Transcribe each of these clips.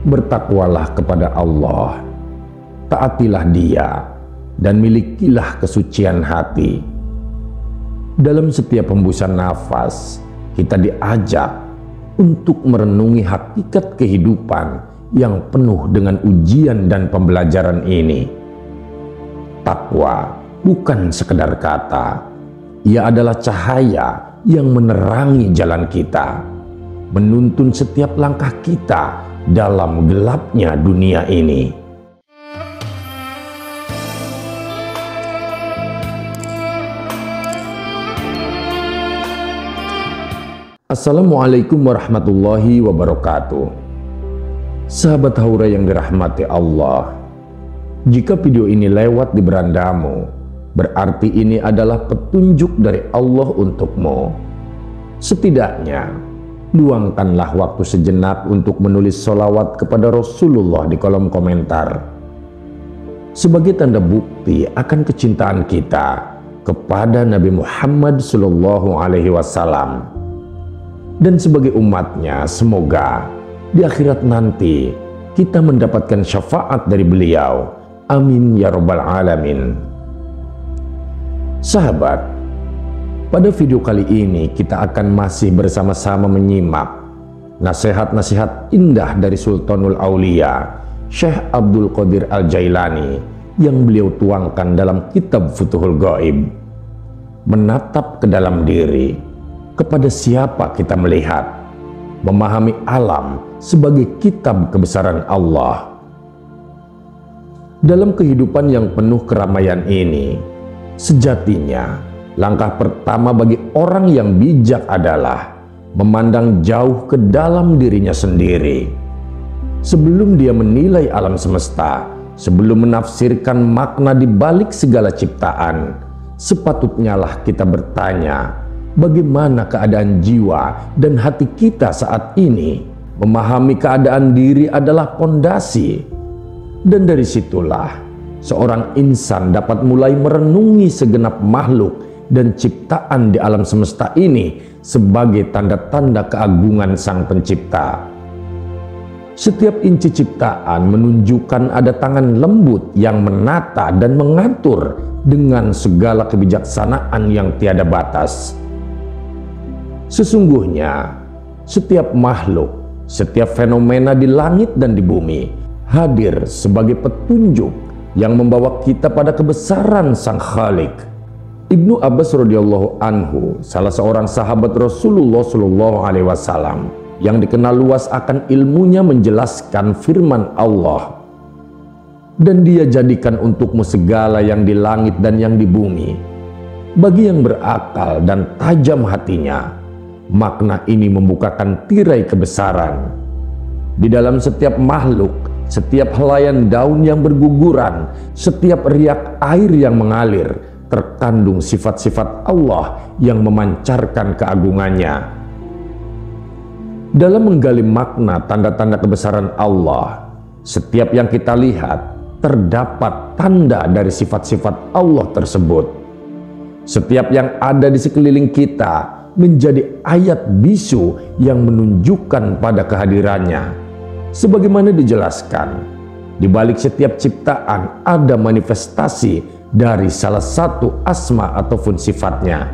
Bertakwalah kepada Allah, taatilah Dia, dan milikilah kesucian hati. Dalam setiap hembusan nafas, kita diajak untuk merenungi hakikat kehidupan yang penuh dengan ujian dan pembelajaran ini. Takwa bukan sekedar kata, ia adalah cahaya yang menerangi jalan kita, menuntun setiap langkah kita dalam gelapnya dunia ini. Assalamualaikum warahmatullahi wabarakatuh. Sahabat Haura yang dirahmati Allah, jika video ini lewat di berandamu, berarti ini adalah petunjuk dari Allah untukmu. Setidaknya luangkanlah waktu sejenak untuk menulis sholawat kepada Rasulullah di kolom komentar, sebagai tanda bukti akan kecintaan kita kepada Nabi Muhammad SAW, dan sebagai umatnya semoga di akhirat nanti kita mendapatkan syafaat dari beliau. Amin ya rabbal alamin. Sahabat, pada video kali ini kita akan masih bersama-sama menyimak nasihat-nasihat indah dari Sultanul Aulia Syekh Abdul Qadir Al-Jailani yang beliau tuangkan dalam kitab Futuhul Ghaib. Menatap ke dalam diri, kepada siapa kita melihat, memahami alam sebagai kitab kebesaran Allah. Dalam kehidupan yang penuh keramaian ini, sejatinya langkah pertama bagi orang yang bijak adalah memandang jauh ke dalam dirinya sendiri. Sebelum dia menilai alam semesta, sebelum menafsirkan makna di balik segala ciptaan, sepatutnya lah kita bertanya, bagaimana keadaan jiwa dan hati kita saat ini? Memahami keadaan diri adalah pondasi, dan dari situlah seorang insan dapat mulai merenungi segenap makhluk dan ciptaan di alam semesta ini sebagai tanda-tanda keagungan Sang Pencipta. Setiap inci ciptaan menunjukkan ada tangan lembut yang menata dan mengatur dengan segala kebijaksanaan yang tiada batas. Sesungguhnya setiap makhluk, setiap fenomena di langit dan di bumi hadir sebagai petunjuk yang membawa kita pada kebesaran Sang Khalik. Ibnu Abbas radhiyallahu anhu, salah seorang sahabat Rasulullah SAW yang dikenal luas akan ilmunya, menjelaskan firman Allah, dan Dia jadikan untukmu segala yang di langit dan yang di bumi. Bagi yang berakal dan tajam hatinya, makna ini membukakan tirai kebesaran. Di dalam setiap makhluk, setiap helaian daun yang berguguran, setiap riak air yang mengalir, terkandung sifat-sifat Allah yang memancarkan keagungannya. Dalam menggali makna tanda-tanda kebesaran Allah, setiap yang kita lihat terdapat tanda dari sifat-sifat Allah tersebut. Setiap yang ada di sekeliling kita menjadi ayat bisu yang menunjukkan pada kehadirannya. Sebagaimana dijelaskan, di balik setiap ciptaan ada manifestasi dari salah satu asma ataupun sifatnya.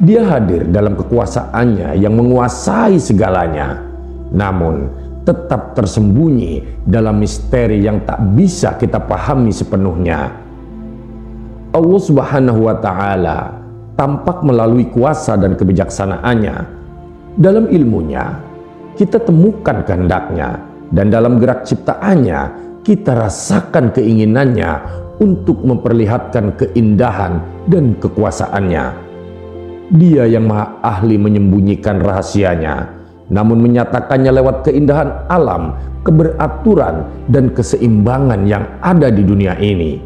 Dia hadir dalam kekuasaannya yang menguasai segalanya, namun tetap tersembunyi dalam misteri yang tak bisa kita pahami sepenuhnya. Allah Subhanahu wa Ta'ala tampak melalui kuasa dan kebijaksanaannya. Dalam ilmunya kita temukan kehendaknya, dan dalam gerak ciptaannya kita rasakan keinginannya untuk memperlihatkan keindahan dan kekuasaannya. Dia yang maha ahli menyembunyikan rahasianya, namun menyatakannya lewat keindahan alam, keberaturan, dan keseimbangan yang ada di dunia ini.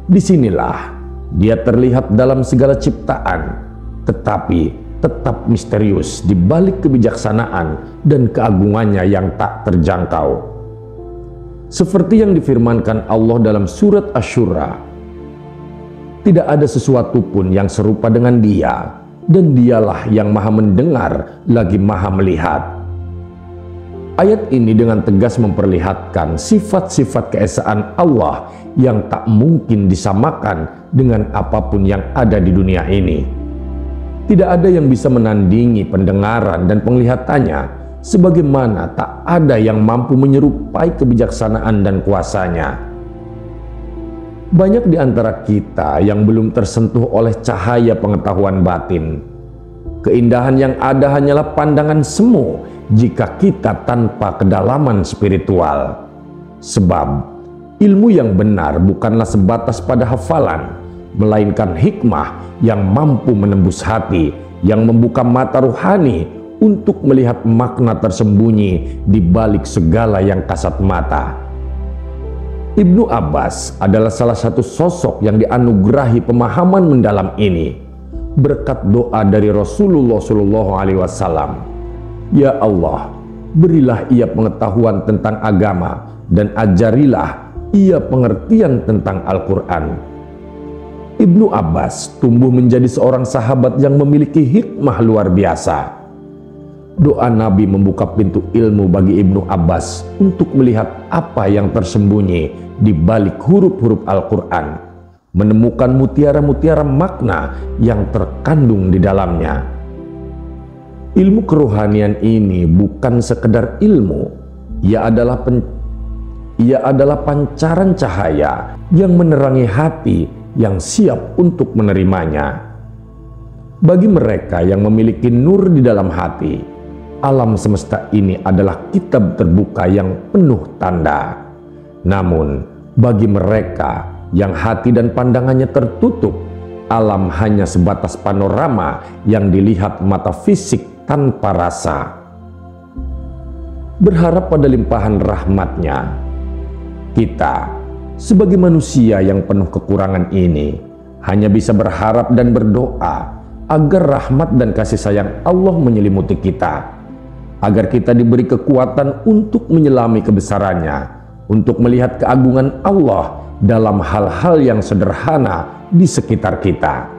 Disinilah Dia terlihat dalam segala ciptaan, tetapi tetap misterius di balik kebijaksanaan dan keagungannya yang tak terjangkau. Seperti yang difirmankan Allah dalam surat Asy-Syura, tidak ada sesuatu pun yang serupa dengan Dia, dan Dialah yang maha mendengar lagi maha melihat. Ayat ini dengan tegas memperlihatkan sifat-sifat keesaan Allah yang tak mungkin disamakan dengan apapun yang ada di dunia ini. Tidak ada yang bisa menandingi pendengaran dan penglihatannya, sebagaimana tak ada yang mampu menyerupai kebijaksanaan dan kuasanya. Banyak di antara kita yang belum tersentuh oleh cahaya pengetahuan batin. Keindahan yang ada hanyalah pandangan semu jika kita tanpa kedalaman spiritual. Sebab ilmu yang benar bukanlah sebatas pada hafalan, melainkan hikmah yang mampu menembus hati, yang membuka mata ruhani untuk melihat makna tersembunyi di balik segala yang kasat mata. Ibnu Abbas adalah salah satu sosok yang dianugerahi pemahaman mendalam ini berkat doa dari Rasulullah SAW. Ya Allah, berilah ia pengetahuan tentang agama dan ajarilah ia pengertian tentang Al-Quran. Ibnu Abbas tumbuh menjadi seorang sahabat yang memiliki hikmah luar biasa. Doa Nabi membuka pintu ilmu bagi Ibnu Abbas untuk melihat apa yang tersembunyi di balik huruf-huruf Al-Quran, menemukan mutiara-mutiara makna yang terkandung di dalamnya. Ilmu kerohanian ini bukan sekedar ilmu, ia adalah pancaran cahaya yang menerangi hati yang siap untuk menerimanya. Bagi mereka yang memiliki nur di dalam hati, alam semesta ini adalah kitab terbuka yang penuh tanda. Namun, bagi mereka yang hati dan pandangannya tertutup, alam hanya sebatas panorama yang dilihat mata fisik tanpa rasa. Berharap pada limpahan rahmat-Nya, kita sebagai manusia yang penuh kekurangan ini hanya bisa berharap dan berdoa agar rahmat dan kasih sayang Allah menyelimuti kita, agar kita diberi kekuatan untuk menyelami kebesarannya, untuk melihat keagungan Allah dalam hal-hal yang sederhana di sekitar kita.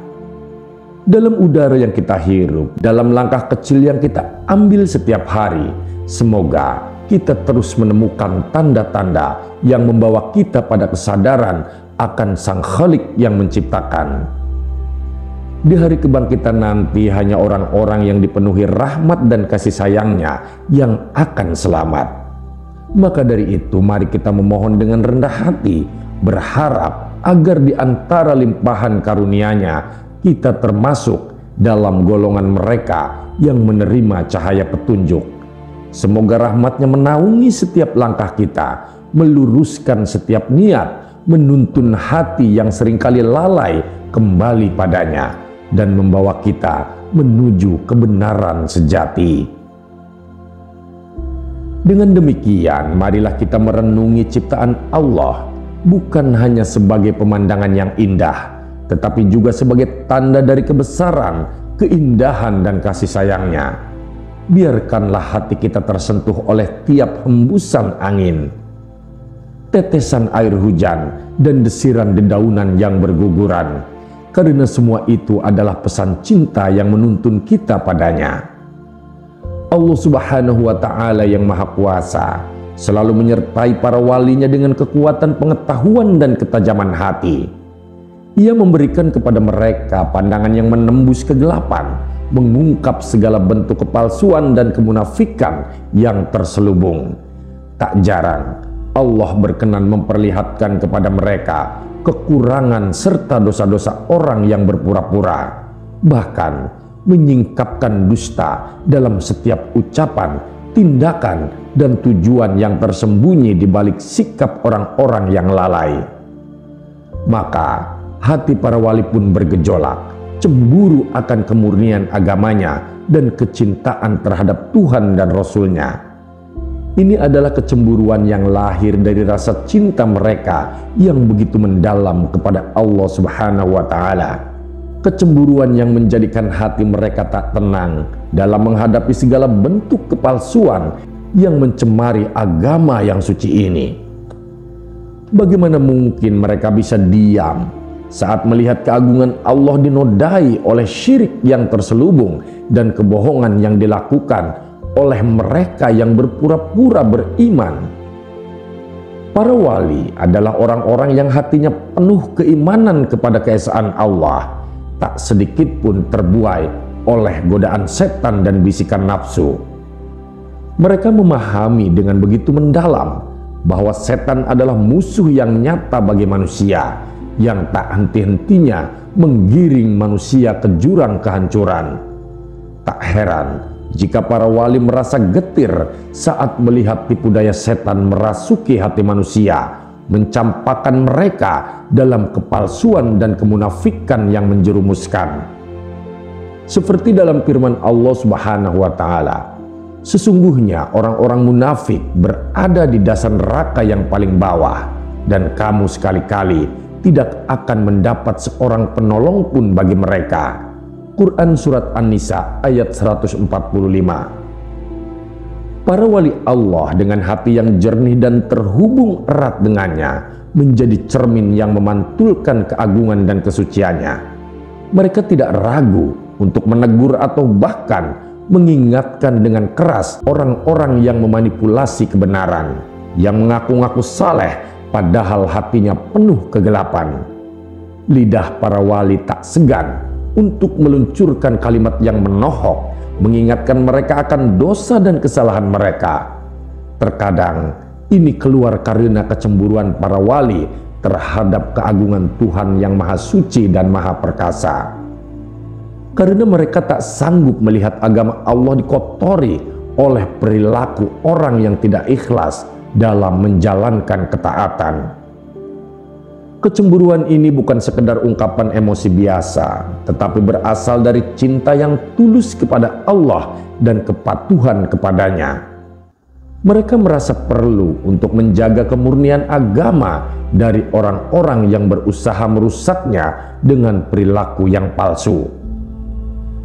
Dalam udara yang kita hirup, dalam langkah kecil yang kita ambil setiap hari, semoga kita terus menemukan tanda-tanda yang membawa kita pada kesadaran akan Sang Khalik yang menciptakan. Di hari kebangkitan nanti hanya orang-orang yang dipenuhi rahmat dan kasih sayangnya yang akan selamat. Maka dari itu mari kita memohon dengan rendah hati, berharap agar di antara limpahan karunia-Nya kita termasuk dalam golongan mereka yang menerima cahaya petunjuk. Semoga rahmat-Nya menaungi setiap langkah kita, meluruskan setiap niat, menuntun hati yang seringkali lalai kembali padanya, dan membawa kita menuju kebenaran sejati. Dengan demikian, marilah kita merenungi ciptaan Allah bukan hanya sebagai pemandangan yang indah, tetapi juga sebagai tanda dari kebesaran, keindahan, dan kasih sayang-Nya. Biarkanlah hati kita tersentuh oleh tiap hembusan angin, tetesan air hujan, dan desiran dedaunan yang berguguran, karena semua itu adalah pesan cinta yang menuntun kita padanya. Allah Subhanahu wa Ta'ala yang Maha Kuasa selalu menyertai para walinya dengan kekuatan pengetahuan dan ketajaman hati. Ia memberikan kepada mereka pandangan yang menembus kegelapan, mengungkap segala bentuk kepalsuan dan kemunafikan yang terselubung. Tak jarang Allah berkenan memperlihatkan kepada mereka kekurangan serta dosa-dosa orang yang berpura-pura, bahkan menyingkapkan dusta dalam setiap ucapan, tindakan, dan tujuan yang tersembunyi di balik sikap orang-orang yang lalai. Maka hati para wali pun bergejolak, cemburu akan kemurnian agamanya dan kecintaan terhadap Tuhan dan Rasul-Nya. Ini adalah kecemburuan yang lahir dari rasa cinta mereka yang begitu mendalam kepada Allah Subhanahu wa Ta'ala. Kecemburuan yang menjadikan hati mereka tak tenang dalam menghadapi segala bentuk kepalsuan yang mencemari agama yang suci ini. Bagaimana mungkin mereka bisa diam saat melihat keagungan Allah dinodai oleh syirik yang terselubung dan kebohongan yang dilakukan oleh mereka yang berpura-pura beriman. Para wali adalah orang-orang yang hatinya penuh keimanan kepada keesaan Allah, tak sedikit pun terbuai oleh godaan setan dan bisikan nafsu. Mereka memahami dengan begitu mendalam bahwa setan adalah musuh yang nyata bagi manusia, yang tak henti-hentinya menggiring manusia ke jurang kehancuran. Tak heran jika para wali merasa getir saat melihat tipu daya setan merasuki hati manusia, mencampakkan mereka dalam kepalsuan dan kemunafikan yang menjerumuskan. Seperti dalam firman Allah Subhanahu wa Ta'ala, sesungguhnya orang-orang munafik berada di dasar neraka yang paling bawah, dan kamu sekali-kali tidak akan mendapat seorang penolong pun bagi mereka. Quran Surat An-Nisa ayat 145. Para wali Allah dengan hati yang jernih dan terhubung erat dengannya menjadi cermin yang memantulkan keagungan dan kesuciannya. Mereka tidak ragu untuk menegur atau bahkan mengingatkan dengan keras orang-orang yang memanipulasi kebenaran, yang mengaku-ngaku saleh padahal hatinya penuh kegelapan. Lidah para wali tak segan untuk meluncurkan kalimat yang menohok, mengingatkan mereka akan dosa dan kesalahan mereka. Terkadang ini keluar karena kecemburuan para wali terhadap keagungan Tuhan yang Maha Suci dan Maha Perkasa. Karena mereka tak sanggup melihat agama Allah dikotori oleh perilaku orang yang tidak ikhlas dalam menjalankan ketaatan. Kecemburuan ini bukan sekedar ungkapan emosi biasa, tetapi berasal dari cinta yang tulus kepada Allah dan kepatuhan kepadanya. Mereka merasa perlu untuk menjaga kemurnian agama dari orang-orang yang berusaha merusaknya dengan perilaku yang palsu.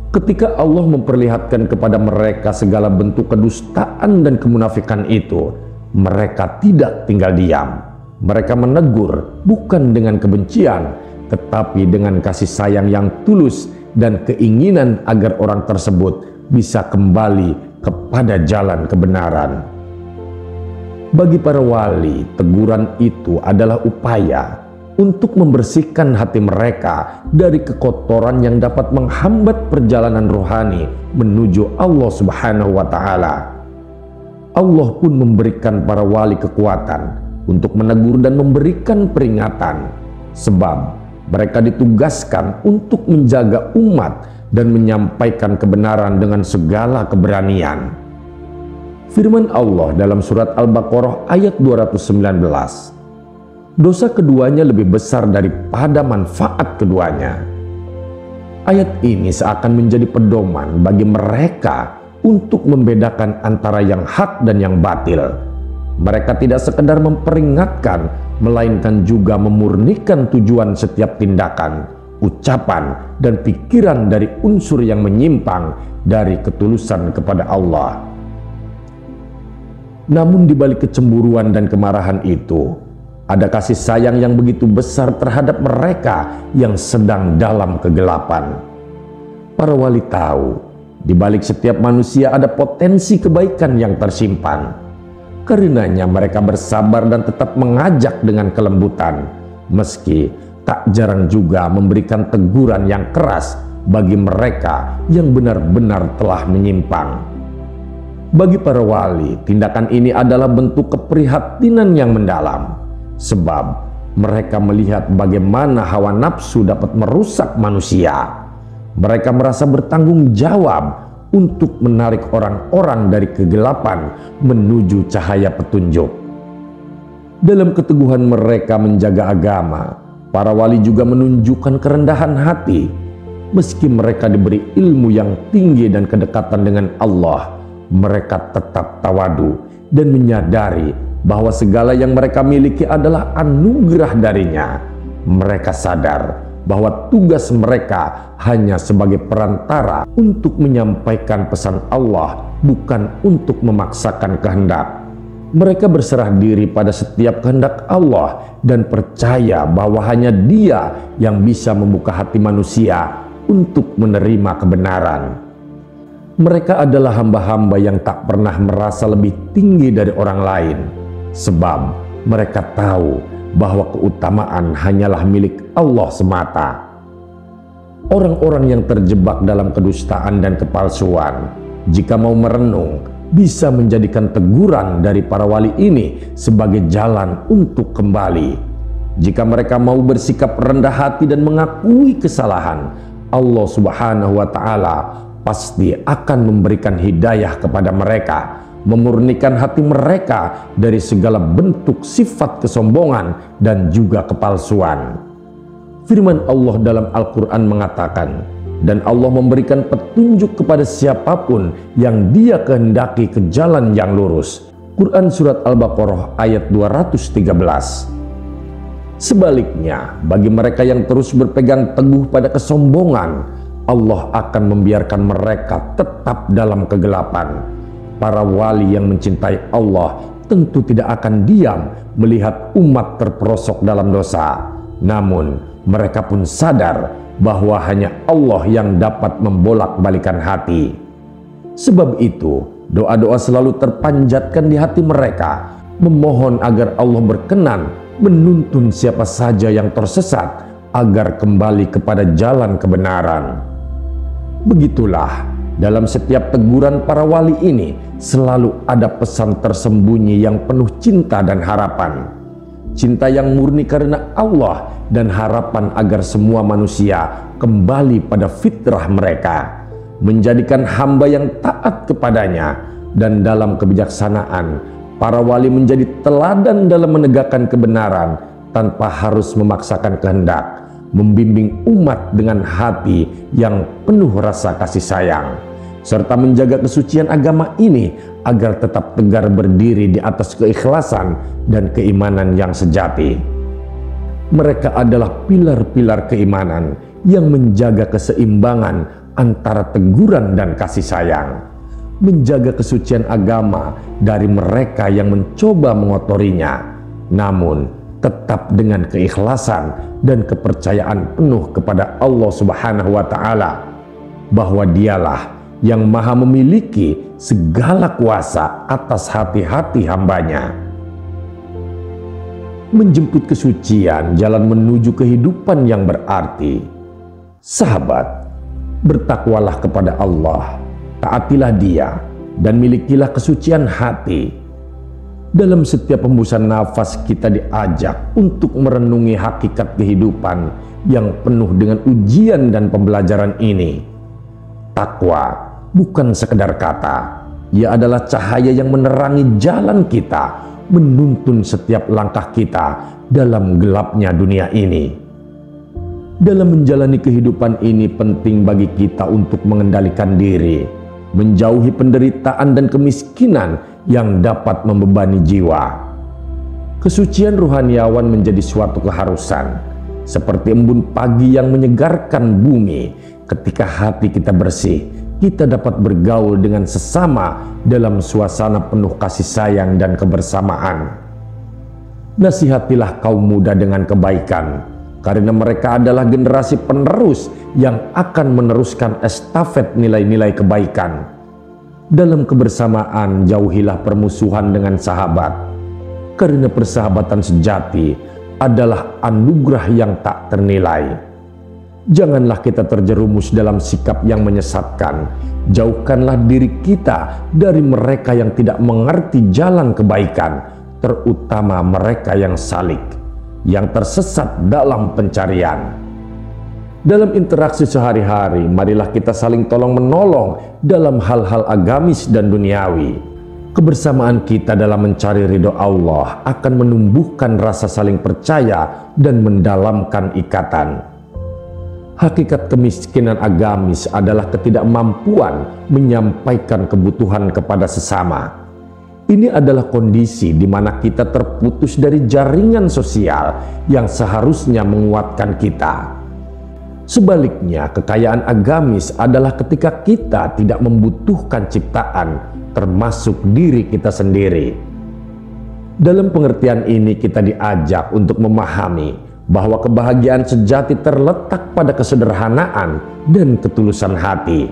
Ketika Allah memperlihatkan kepada mereka segala bentuk kedustaan dan kemunafikan itu, mereka tidak tinggal diam. Mereka menegur bukan dengan kebencian, tetapi dengan kasih sayang yang tulus dan keinginan agar orang tersebut bisa kembali kepada jalan kebenaran. Bagi para wali, teguran itu adalah upaya untuk membersihkan hati mereka dari kekotoran yang dapat menghambat perjalanan rohani menuju Allah Subhanahu wa Ta'ala. Allah pun memberikan para wali kekuatan untuk menegur dan memberikan peringatan, sebab mereka ditugaskan untuk menjaga umat dan menyampaikan kebenaran dengan segala keberanian. Firman Allah dalam surat Al-Baqarah ayat 219, dosa keduanya lebih besar daripada manfaat keduanya. Ayat ini seakan menjadi pedoman bagi mereka untuk membedakan antara yang hak dan yang batil. Mereka tidak sekedar memperingatkan, melainkan juga memurnikan tujuan setiap tindakan, ucapan, dan pikiran dari unsur yang menyimpang dari ketulusan kepada Allah. Namun di balik kecemburuan dan kemarahan itu, ada kasih sayang yang begitu besar terhadap mereka yang sedang dalam kegelapan. Para wali tahu, di balik setiap manusia ada potensi kebaikan yang tersimpan. Karenanya mereka bersabar dan tetap mengajak dengan kelembutan, meski tak jarang juga memberikan teguran yang keras bagi mereka yang benar-benar telah menyimpang. Bagi para wali, tindakan ini adalah bentuk keprihatinan yang mendalam, sebab mereka melihat bagaimana hawa nafsu dapat merusak manusia. Mereka merasa bertanggung jawab untuk menarik orang-orang dari kegelapan menuju cahaya petunjuk. Dalam keteguhan mereka menjaga agama, para wali juga menunjukkan kerendahan hati. Meski mereka diberi ilmu yang tinggi dan kedekatan dengan Allah, mereka tetap tawadu dan menyadari bahwa segala yang mereka miliki adalah anugerah darinya. Mereka sadar bahwa tugas mereka hanya sebagai perantara untuk menyampaikan pesan Allah, bukan untuk memaksakan kehendak. Mereka berserah diri pada setiap kehendak Allah dan percaya bahwa hanya Dia yang bisa membuka hati manusia untuk menerima kebenaran. Mereka adalah hamba-hamba yang tak pernah merasa lebih tinggi dari orang lain, sebab mereka tahu bahwa keutamaan hanyalah milik Allah semata. Orang-orang yang terjebak dalam kedustaan dan kepalsuan, jika mau merenung, bisa menjadikan teguran dari para wali ini sebagai jalan untuk kembali. Jika mereka mau bersikap rendah hati dan mengakui kesalahan, Allah Subhanahu wa Ta'ala pasti akan memberikan hidayah kepada mereka, memurnikan hati mereka dari segala bentuk sifat kesombongan dan juga kepalsuan. Firman Allah dalam Al-Quran mengatakan, dan Allah memberikan petunjuk kepada siapapun yang Dia kehendaki ke jalan yang lurus. Quran Surat Al-Baqarah ayat 213. Sebaliknya, bagi mereka yang terus berpegang teguh pada kesombongan, Allah akan membiarkan mereka tetap dalam kegelapan. Para wali yang mencintai Allah tentu tidak akan diam melihat umat terperosok dalam dosa. Namun, mereka pun sadar bahwa hanya Allah yang dapat membolak-balikan hati. Sebab itu, doa-doa selalu terpanjatkan di hati mereka, memohon agar Allah berkenan menuntun siapa saja yang tersesat agar kembali kepada jalan kebenaran. Begitulah, dalam setiap teguran para wali ini selalu ada pesan tersembunyi yang penuh cinta dan harapan. Cinta yang murni karena Allah dan harapan agar semua manusia kembali pada fitrah mereka, menjadikan hamba yang taat kepadanya. Dan dalam kebijaksanaan, para wali menjadi teladan dalam menegakkan kebenaran tanpa harus memaksakan kehendak, membimbing umat dengan hati yang penuh rasa kasih sayang, serta menjaga kesucian agama ini agar tetap tegar berdiri di atas keikhlasan dan keimanan yang sejati. Mereka adalah pilar-pilar keimanan yang menjaga keseimbangan antara teguran dan kasih sayang, menjaga kesucian agama dari mereka yang mencoba mengotorinya, namun tetap dengan keikhlasan dan kepercayaan penuh kepada Allah Subhanahu wa Ta'ala, bahwa Dialah yang maha memiliki segala kuasa atas hati-hati hambanya. Menjemput kesucian jalan menuju kehidupan yang berarti. Sahabat, bertakwalah kepada Allah, taatilah Dia, dan milikilah kesucian hati. Dalam setiap hembusan nafas kita diajak untuk merenungi hakikat kehidupan yang penuh dengan ujian dan pembelajaran ini. Takwa bukan sekedar kata, ia adalah cahaya yang menerangi jalan kita, menuntun setiap langkah kita dalam gelapnya dunia ini. Dalam menjalani kehidupan ini penting bagi kita untuk mengendalikan diri, menjauhi penderitaan dan kemiskinan yang dapat membebani jiwa. Kesucian rohaniawan menjadi suatu keharusan, seperti embun pagi yang menyegarkan bumi. Ketika hati kita bersih, kita dapat bergaul dengan sesama dalam suasana penuh kasih sayang dan kebersamaan. Nasihatilah kaum muda dengan kebaikan, karena mereka adalah generasi penerus yang akan meneruskan estafet nilai-nilai kebaikan. Dalam kebersamaan, jauhilah permusuhan dengan sahabat, karena persahabatan sejati adalah anugerah yang tak ternilai. Janganlah kita terjerumus dalam sikap yang menyesatkan. Jauhkanlah diri kita dari mereka yang tidak mengerti jalan kebaikan, terutama mereka yang salik, yang tersesat dalam pencarian. Dalam interaksi sehari-hari, marilah kita saling tolong-menolong dalam hal-hal agamis dan duniawi. Kebersamaan kita dalam mencari ridho Allah akan menumbuhkan rasa saling percaya dan mendalamkan ikatan. Hakikat kemiskinan agamis adalah ketidakmampuan menyampaikan kebutuhan kepada sesama. Ini adalah kondisi di mana kita terputus dari jaringan sosial yang seharusnya menguatkan kita. Sebaliknya, kekayaan agamis adalah ketika kita tidak membutuhkan ciptaan, termasuk diri kita sendiri. Dalam pengertian ini kita diajak untuk memahami bahwa kebahagiaan sejati terletak pada kesederhanaan dan ketulusan hati.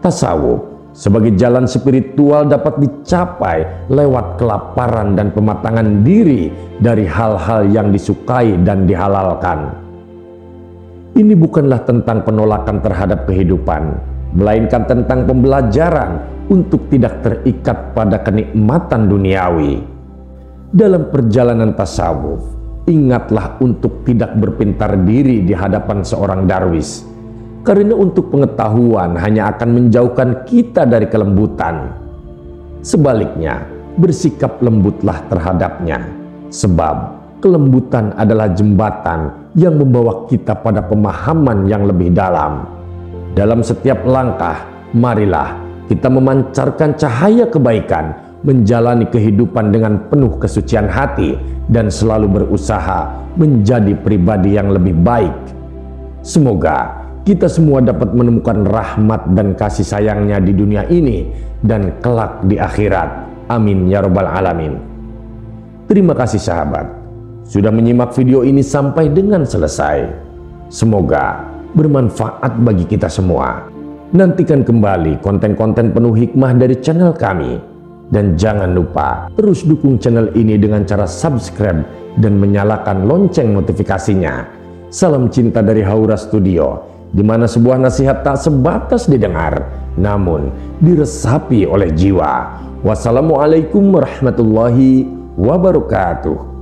Tasawuf sebagai jalan spiritual dapat dicapai lewat kelaparan dan pematangan diri dari hal-hal yang disukai dan dihalalkan. Ini bukanlah tentang penolakan terhadap kehidupan, melainkan tentang pembelajaran untuk tidak terikat pada kenikmatan duniawi. Dalam perjalanan tasawuf, ingatlah untuk tidak berpintar diri di hadapan seorang darwis, karena untuk pengetahuan hanya akan menjauhkan kita dari kelembutan. Sebaliknya, bersikap lembutlah terhadapnya, sebab kelembutan adalah jembatan yang membawa kita pada pemahaman yang lebih dalam. Dalam setiap langkah, marilah kita memancarkan cahaya kebaikan, menjalani kehidupan dengan penuh kesucian hati, dan selalu berusaha menjadi pribadi yang lebih baik. Semoga kita semua dapat menemukan rahmat dan kasih sayangnya di dunia ini dan kelak di akhirat. Amin ya rabbal alamin. Terima kasih sahabat sudah menyimak video ini sampai dengan selesai. Semoga bermanfaat bagi kita semua. Nantikan kembali konten-konten penuh hikmah dari channel kami. Dan jangan lupa terus dukung channel ini dengan cara subscribe dan menyalakan lonceng notifikasinya. Salam cinta dari Haura Studio, di mana sebuah nasihat tak sebatas didengar, namun diresapi oleh jiwa. Wassalamualaikum warahmatullahi wabarakatuh.